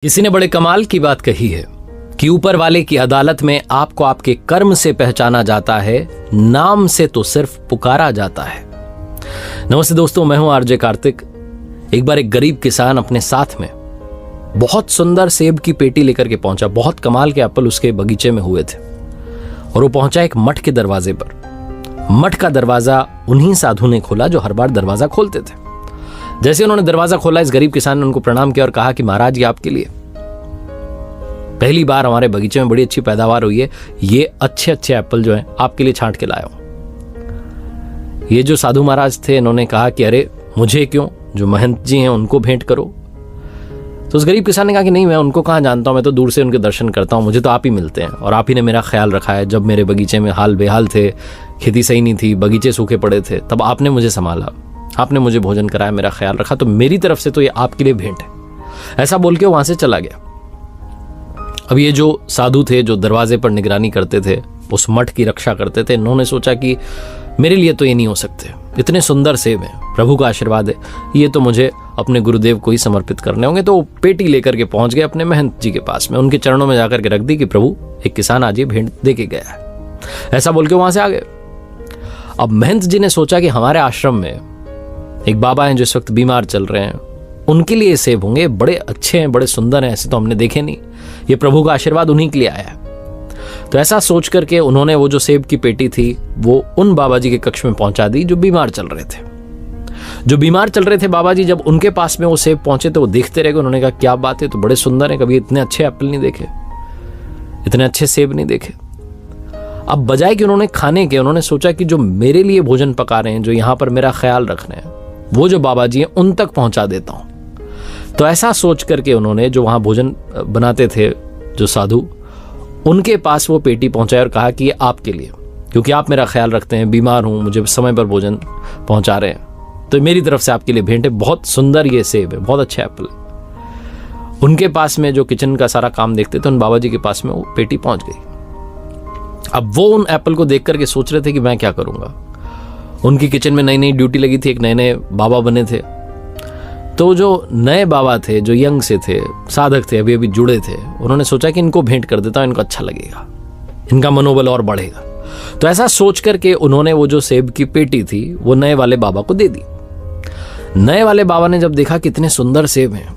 किसी ने बड़े कमाल की बात कही है कि ऊपर वाले की अदालत में आपको आपके कर्म से पहचाना जाता है, नाम से तो सिर्फ पुकारा जाता है। नमस्ते दोस्तों, मैं हूं आरजे कार्तिक। एक बार एक गरीब किसान अपने साथ में बहुत सुंदर सेब की पेटी लेकर के पहुंचा। बहुत कमाल के एप्पल उसके बगीचे में हुए थे और वो पहुंचा एक मठ के दरवाजे पर। मठ का दरवाजा उन्हीं साधु ने खोला जो हर बार दरवाजा खोलते थे। जैसे उन्होंने दरवाजा खोला, इस गरीब किसान ने उनको प्रणाम किया और कहा कि महाराज, ये आपके लिए पहली बार हमारे बगीचे में बड़ी अच्छी पैदावार हुई है। ये अच्छे अच्छे एप्पल जो हैं आपके लिए छांट के लाया हूं। ये जो साधु महाराज थे, इन्होंने कहा कि अरे मुझे क्यों, जो महंत जी हैं उनको भेंट करो। तो उस गरीब किसान ने कहा कि नहीं, मैं उनको कहाँ जानता हूं, मैं तो दूर से उनके दर्शन करता हूं, मुझे तो आप ही मिलते हैं और आप ही ने मेरा ख्याल रखा है। जब मेरे बगीचे में हाल बेहाल थे, खेती सही नहीं थी, बगीचे सूखे पड़े थे, तब आपने मुझे संभाला, आपने मुझे भोजन कराया, मेरा ख्याल रखा, तो मेरी तरफ से तो ये आपके लिए भेंट है। ऐसा बोल के वहां से चला गया। अब ये जो साधु थे, जो दरवाजे पर निगरानी करते थे, उस मठ की रक्षा करते थे, इन्होंने सोचा कि मेरे लिए तो ये नहीं हो सकते, इतने सुंदर सेब हैं, प्रभु का आशीर्वाद है, ये तो मुझे अपने गुरुदेव को ही समर्पित करने होंगे। तो वो पेटी लेकर के पहुंच गए अपने महंत जी के पास में, उनके चरणों में जाकर के रख दी कि प्रभु, एक किसान आज ये भेंट दे के गया है। ऐसा बोल के वहां से आ गए। अब महंत जी ने सोचा कि हमारे आश्रम में एक बाबा हैं जो इस वक्त बीमार चल रहे हैं, उनके लिए सेब होंगे, बड़े अच्छे हैं, बड़े सुंदर हैं, ऐसे तो हमने देखे नहीं, ये प्रभु का आशीर्वाद उन्हीं के लिए आया है। तो ऐसा सोच करके उन्होंने वो जो सेब की पेटी थी वो उन बाबा जी के कक्ष में पहुंचा दी जो बीमार चल रहे थे। जो बीमार चल रहे थे बाबा जी, जब उनके पास में वो सेब पहुंचे तो वो देखते रह गए। उन्होंने कहा क्या बात है, तो बड़े सुंदर है, कभी इतने अच्छे एप्पल नहीं देखे, इतने अच्छे सेब नहीं देखे। अब बजाय कि उन्होंने खाने के, उन्होंने सोचा कि जो मेरे लिए भोजन पका रहे हैं, जो यहां पर मेरा ख्याल रख रहे हैं, वो जो बाबा जी हैं उन तक पहुंचा देता हूं। तो ऐसा सोच करके उन्होंने, जो वहां भोजन बनाते थे जो साधु, उनके पास वो पेटी पहुंचाई और कहा कि ये आपके लिए, क्योंकि आप मेरा ख्याल रखते हैं, बीमार हूं, मुझे समय पर भोजन पहुंचा रहे हैं, तो मेरी तरफ से आपके लिए भेंट है। बहुत सुंदर ये सेब है, बहुत अच्छा एप्पल है। उनके पास में जो किचन का सारा काम देखते थे, उन बाबा जी के पास में वो पेटी पहुंच गई। अब वो उन एप्पल को देख करके सोच रहे थे कि मैं क्या करूंगा। उनकी किचन में नई नई ड्यूटी लगी थी, एक नए नए बाबा बने थे। तो जो नए बाबा थे, जो यंग से थे, साधक थे, अभी अभी जुड़े थे, उन्होंने सोचा कि इनको भेंट कर देता हूं, इनको अच्छा लगेगा, इनका मनोबल और बढ़ेगा। तो ऐसा सोच करके उन्होंने वो जो सेब की पेटी थी वो नए वाले बाबा को दे दी। नए वाले बाबा ने जब देखा कि इतने सुंदर सेब हैं,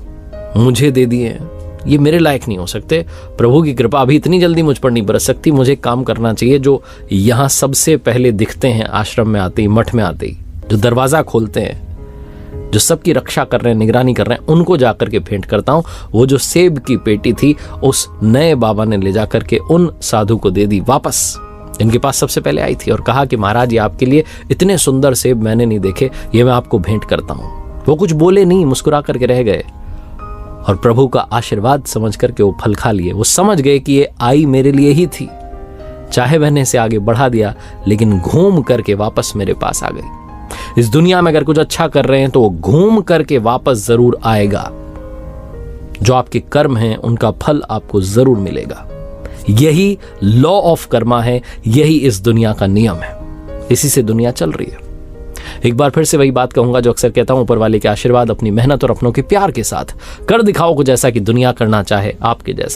मुझे दे दिए हैं, ये मेरे लायक नहीं हो सकते, प्रभु की कृपा अभी इतनी जल्दी मुझ पर नहीं बरस सकती, मुझे काम करना चाहिए। जो यहाँ सबसे पहले दिखते हैं आश्रम में आते ही, मठ में आते ही, जो दरवाजा खोलते हैं, जो सबकी रक्षा कर रहे हैं, निगरानी कर रहे हैं, उनको जाकर के भेंट करता हूं। वो जो सेब की पेटी थी उस नए बाबा ने ले जाकर के उन साधु को दे दी वापस, इनके पास सबसे पहले आई थी, और कहा कि महाराज, ये आपके लिए, इतने सुंदर सेब मैंने नहीं देखे, ये मैं आपको भेंट करता हूं। वो कुछ बोले नहीं, मुस्कुरा करके रह गए और प्रभु का आशीर्वाद समझ करके वो फल खा लिए। वो समझ गए कि ये आई मेरे लिए ही थी, चाहे मैंने इसे आगे बढ़ा दिया, लेकिन घूम करके वापस मेरे पास आ गई। इस दुनिया में अगर कुछ अच्छा कर रहे हैं तो वो घूम करके वापस जरूर आएगा। जो आपके कर्म हैं उनका फल आपको जरूर मिलेगा। यही लॉ ऑफ कर्मा है, यही इस दुनिया का नियम है, इसी से दुनिया चल रही है। एक बार फिर से वही बात कहूंगा जो अक्सर कहता हूं, ऊपर वाले के आशीर्वाद, अपनी मेहनत और अपनों के प्यार के साथ कर दिखाओ कुछ ऐसा कि दुनिया करना चाहे आपके जैसा।